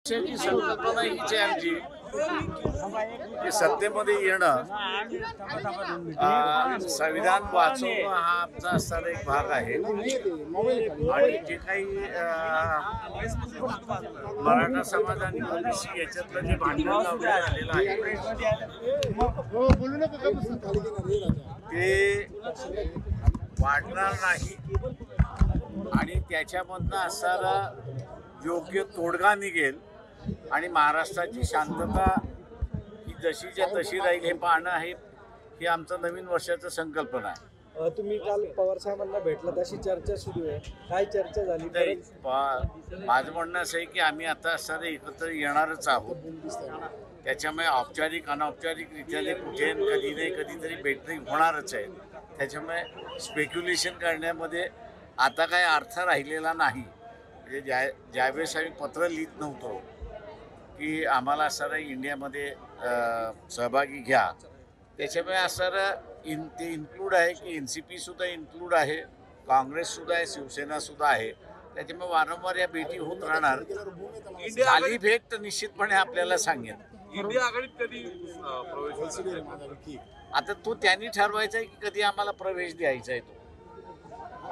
पक्षाची संकल्पना हीच आहे आमची की सत्तेमध्ये येणं, संविधान वाचवणं हा आमचा असणारा एक भाग आहे. आणि जे काही मराठा समाज आणि ओबीसी याच्यातलं जे भांडण झालेलं आहे ते वाढणार नाही आणि त्याच्यामधनं असणारा योग्य तोडगा निघेल आणि महाराष्ट्राची शांतता ही जशीच्या तशी राहील हे पाहणं आहे. ही आमचं नवीन वर्षाचं संकल्पना आहे. तुम्ही काल पवार साहेबांना भेटलात अशी चर्चा सुरू आहे, काय चर्चा झाली? माझं म्हणणं असं आहे की आम्ही आता असणारे एकत्र येणारच आहोत. त्याच्यामुळे औपचारिक अनौपचारिकरित्या कुठे कधी नाही कधीतरी भेटणे होणारच आहे. त्याच्यामुळे स्पेक्युलेशन करण्यामध्ये आता काय अर्थ राहिलेला नाही. म्हणजे ज्यावेळेस आम्ही पत्र लिहित नव्हतो की आम्हाला असणारा इंडियामध्ये सहभागी घ्या, त्याच्यामुळे असणारं ते इन्क्लूड आहे की NCP सुद्धा इन्क्लूड आहे, काँग्रेससुद्धा आहे, शिवसेनासुद्धा आहे. त्याच्यामुळे वारंवार या भेटी होत राहणार. आली भेट तर निश्चितपणे आपल्याला सांगेन. इंडिया आघाडीत कधी प्रवेश? आता तो त्यांनी ठरवायचा आहे की कधी आम्हाला प्रवेश द्यायचा आहे. तो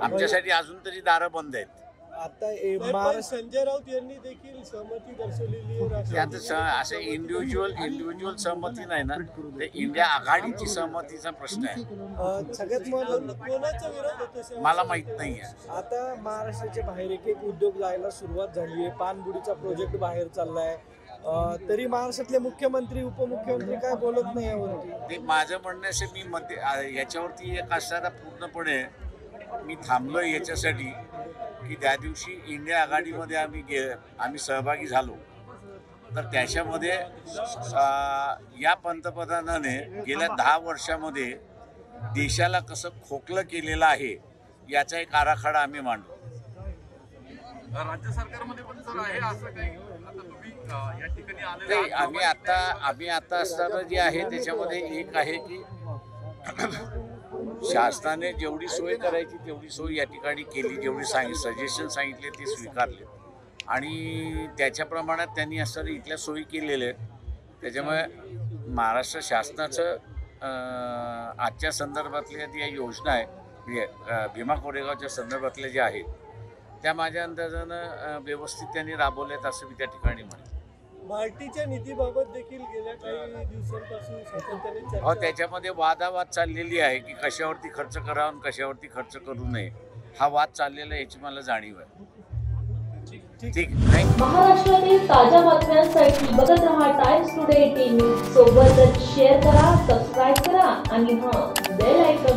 आमच्यासाठी अजून तरी दारं बंद आहेत. आता संजय राऊत यांनी देखील सहमती दर्शवलेली आहे. त्यात असं इंडिव्हिज्युअल सहमती नाही ना, ते इंडिया आघाडीची सहमतीचा प्रश्न आहे. सगळ्यात कोणाचा विरोध होतो मला माहित नाही आहे. आता महाराष्ट्राच्या बाहेर एक उद्योग जायला सुरुवात झाली आहे. पानबुडीचा प्रोजेक्ट बाहेर चाललाय, तरी महाराष्ट्रातले मुख्यमंत्री उपमुख्यमंत्री काय बोलत नाही यावरती. ते माझं म्हणणं असं मी याच्यावरती एक असणारा पूर्णपणे मी थांबलो याच्यासाठी की त्या दिवशी इंडिया आघाडीमध्ये आम्ही सहभागी झालो, तर त्याच्यामध्ये या पंतप्रधानाने गेल्या 10 वर्षामध्ये देशाला कसं खोकलं केलेलं आहे याचा एक आराखडा आम्ही मांडलो. राज्य सरकारमध्ये पण सर आहे असं काही? आता तुम्ही या ठिकाणी आलेले आम्ही आता असणारं जे आहे त्याच्यामध्ये एक आहे की शासनाने जेवढी सोय करायची तेवढी सोय या ठिकाणी केली, जेवढी सजेशन सांगितले ते स्वीकारले आणि त्याच्या प्रमाणात त्यांनी असणाऱ्या इथल्या सोयी केलेल्या आहेत. त्याच्यामुळे महाराष्ट्र शासनाचं आजच्या संदर्भातल्या ज्या योजना आहे भीमा कोरेगावच्या संदर्भातल्या ज्या आहेत त्या माझ्या अंदाजानं व्यवस्थित त्यांनी राबवल्यात असं मी त्या ठिकाणी म्हणेन. मार्टीच्या निधीबाबत देखील गेल्या काही दिवसांपासून सातत्याने त्याच्यामध्ये वादावाद चाललेली आहे की कशावरती खर्च करावा आणि कशावरती खर्च करू नये. हा वाद चाललेला याची मला जाणीव आहे. ठीक. महाराष्ट्रातील ताज्या बातम्यांसाठी बघत रहा टाइम्स टुडे 18 न्यूज. सोबतच शेअर करा, सबस्क्राईब करा आणि बेल आयकॉन